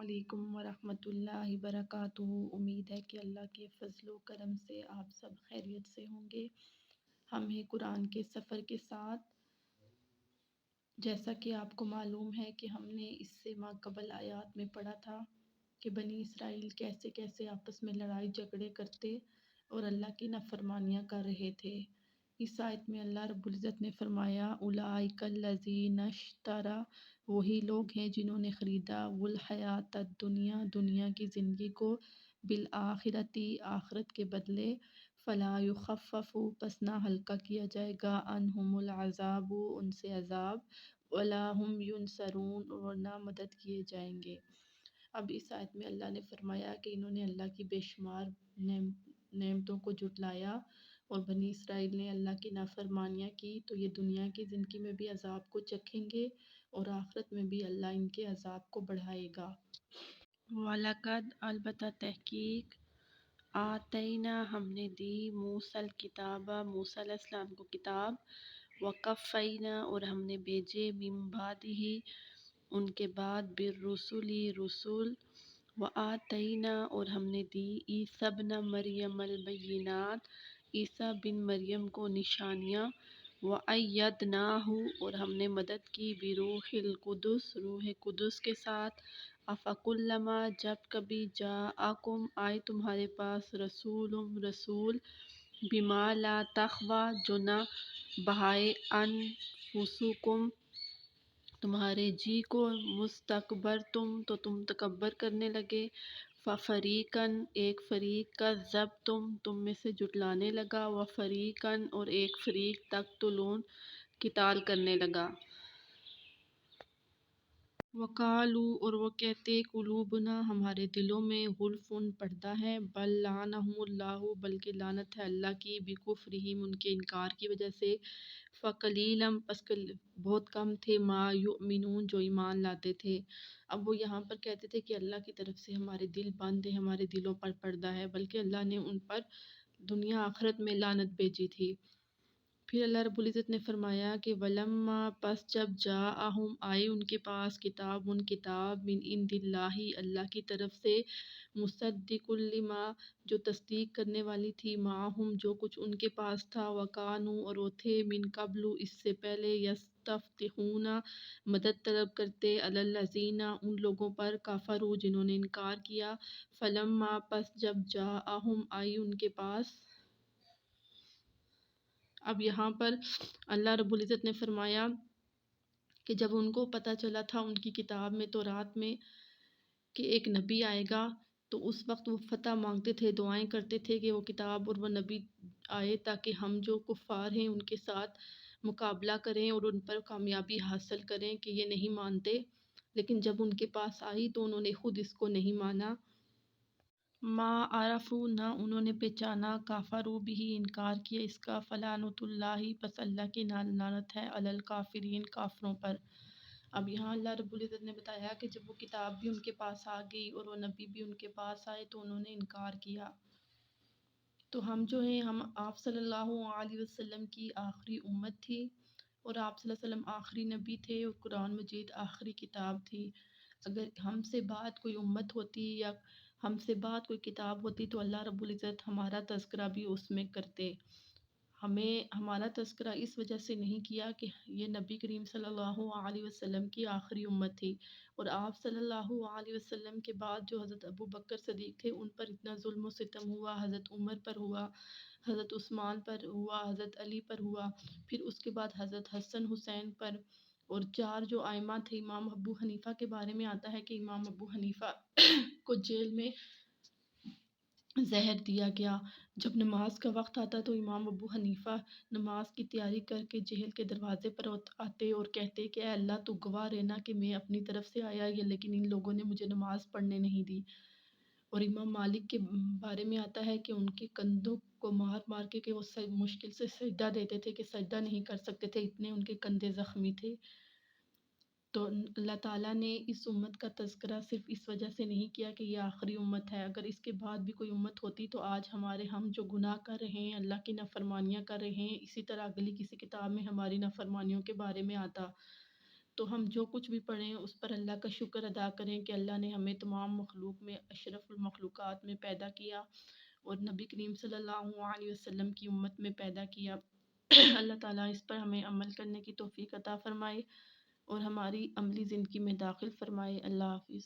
علیکم ورحمۃ اللہ وبرکاتہ۔ امید ہے کہ اللہ کے فضل و کرم سے آپ سب خیریت سے ہوں گے۔ ہم ہیں قرآن کے سفر کے ساتھ۔ جیسا کہ آپ کو معلوم ہے کہ ہم نے اس سے ماں قبل آیات میں پڑھا تھا کہ بنی اسرائیل کیسے کیسے آپس میں لڑائی جھگڑے کرتے اور اللہ کی نافرمانیاں کر رہے تھے۔ اس آیت میں اللہ رب العزت نے فرمایا اولئک الذین اشتروا، وہی لوگ ہیں جنہوں نے خریدا الحیات الدنیا، دنیا کی زندگی کو، بالآخرتی، آخرت کے بدلے، فلا یخفف، پس نہ ہلکا کیا جائے گا، عنہم العذاب، ان سے عذاب، ولا هم ینصرون، اور نہ مدد کیے جائیں گے۔ اب اس آیت میں اللہ نے فرمایا کہ انہوں نے اللہ کی بے شمار نعمتوں کو جھٹلایا اور بنی اسرائیل نے اللہ کی نافرمانیاں کی، تو یہ دنیا کی زندگی میں بھی عذاب کو چکھیں گے اور آخرت میں بھی اللہ ان کے عذاب کو بڑھائے گا۔ وَلَقَدْ، البتہ تحقیق، آتینا، ہم نے دی، موسیٰ الکتاب، موسیٰ علیہ السلام کو کتاب، وَقَفَّیْنَا، اور ہم نے بھیجے، من بعدہ، ان کے بعد، بالرسل، رسول، وآتینا، اور ہم نے دی، عیسیٰ ابن مریم البینات، عیسیٰ بن مریم کو نشانیاں، وَأَیَّدْنَاہُ، اور ہم نے مدد کی، بروح القدس، روح قدس کے ساتھ، افکلما، جب کبھی، جاءکم، آئے تمہارے پاس، رسول، بما لا تہوی، جو نہ بہائے، انفسکم، تمہارے جی کو، مستکبرتم، تو تم تکبر کرنے لگے، ففریقاً، ایک فریق، کذبتم، تم میں سے جھٹلانے لگا، وفریقاً، اور ایک فریق، تقتلون، قتال کرنے لگا۔ وقالوا، اور وہ کہتے، قلوبنا، ہمارے دلوں میں، غلف، پردہ ہے، بل لعنہم اللہ، بلکہ لعنت ہے اللہ کی، بکفرہم، ان کے انکار کی وجہ سے، فقلیلا، پس بہت کم تھے، ما یؤمنون، جو ایمان لاتے تھے۔ اب وہ یہاں پر کہتے تھے کہ اللہ کی طرف سے ہمارے دل بند ہیں، ہمارے دلوں پر پردہ ہے، بلکہ اللہ نے ان پر دنیا آخرت میں لعنت بھیجی تھی۔ پھر اللہ رب العزت نے فرمایا کہ ولما، پس جب جاءہم، آئے ان کے پاس، کتاب، من عند اللہ، اللہ کی طرف سے، مصدق لما، جو تصدیق کرنے والی تھی، معہم، جو کچھ ان کے پاس تھا، وکانوا، اور وہ تھے، من قبل، اس سے پہلے، یستفتحون، مدد طلب کرتے، علی الذین، ان لوگوں پر، کفروا، جنہوں نے انکار کیا، فلما، پس جب جاءہم، آئی ان کے پاس۔ اب یہاں پر اللہ رب العزت نے فرمایا کہ جب ان کو پتہ چلا تھا ان کی کتاب میں، تورات میں، کہ ایک نبی آئے گا، تو اس وقت وہ فتح مانگتے تھے، دعائیں کرتے تھے کہ وہ کتاب اور وہ نبی آئے تاکہ ہم جو کفار ہیں ان کے ساتھ مقابلہ کریں اور ان پر کامیابی حاصل کریں کہ یہ نہیں مانتے۔ لیکن جب ان کے پاس آئی تو انہوں نے خود اس کو نہیں مانا۔ ما عرفوا، نہ انہوں نے پہچانا، کافروا بہ، انکار کیا اس کا، فلعنۃ اللہ، پس اللہ کی لعنت ہے، علی الکافرین، کافروں پر۔ اب یہاں اللہ رب العزت نے بتایا کہ جب وہ کتاب بھی ان کے پاس آ گئی اور وہ نبی بھی ان کے پاس آئے تو انہوں نے انکار کیا۔ تو ہم جو ہیں، ہم آپ صلی اللہ علیہ وسلم کی آخری امت تھی اور آپ صلی اللہ علیہ وسلم آخری نبی تھے اور قرآن مجید آخری کتاب تھی۔ اگر ہم سے بعد کوئی امت ہوتی یا ہم سے بعد کوئی کتاب ہوتی تو اللہ رب العزت ہمارا تذکرہ بھی اس میں کرتے۔ ہمیں ہمارا تذکرہ اس وجہ سے نہیں کیا کہ یہ نبی کریم صلی اللہ علیہ وسلم کی آخری امت تھی، اور آپ صلی اللہ علیہ وسلم کے بعد جو حضرت ابو بکر صدیق تھے ان پر اتنا ظلم و ستم ہوا، حضرت عمر پر ہوا، حضرت عثمان پر ہوا، حضرت علی پر ہوا، پھر اس کے بعد حضرت حسن حسین پر، اور چار جو ائمہ تھے، امام ابو حنیفہ کے بارے میں آتا ہے کہ امام ابو حنیفہ کو جیل میں زہر دیا گیا۔ جب نماز کا وقت آتا تو امام ابو حنیفہ نماز کی تیاری کر کے جیل کے دروازے پر آتے اور کہتے کہ اے اللہ تو گواہ رہنا کہ میں اپنی طرف سے آیا یہ، لیکن ان لوگوں نے مجھے نماز پڑھنے نہیں دی۔ اور امام مالک کے بارے میں آتا ہے کہ ان کے کندھوں کو مار مار کے کہ وہ مشکل سے سجدہ دیتے تھے کہ سجدہ نہیں کر سکتے تھے، اتنے ان کے کندھے زخمی تھے۔ تو اللہ تعالیٰ نے اس امت کا تذکرہ صرف اس وجہ سے نہیں کیا کہ یہ آخری امت ہے، اگر اس کے بعد بھی کوئی امت ہوتی تو آج ہم جو گناہ کر رہے ہیں، اللہ کی نافرمانیاں کر رہے ہیں، اسی طرح اگلی کسی کتاب میں ہماری نافرمانیوں کے بارے میں آتا۔ تو ہم جو کچھ بھی پڑھیں اس پر اللہ کا شکر ادا کریں کہ اللہ نے ہمیں تمام مخلوق میں اشرف المخلوقات میں پیدا کیا اور نبی کریم صلی اللہ علیہ وسلم کی امت میں پیدا کیا۔ اللہ تعالیٰ اس پر ہمیں عمل کرنے کی توفیق عطا فرمائے اور ہماری عملی زندگی میں داخل فرمائے۔ اللہ حافظ۔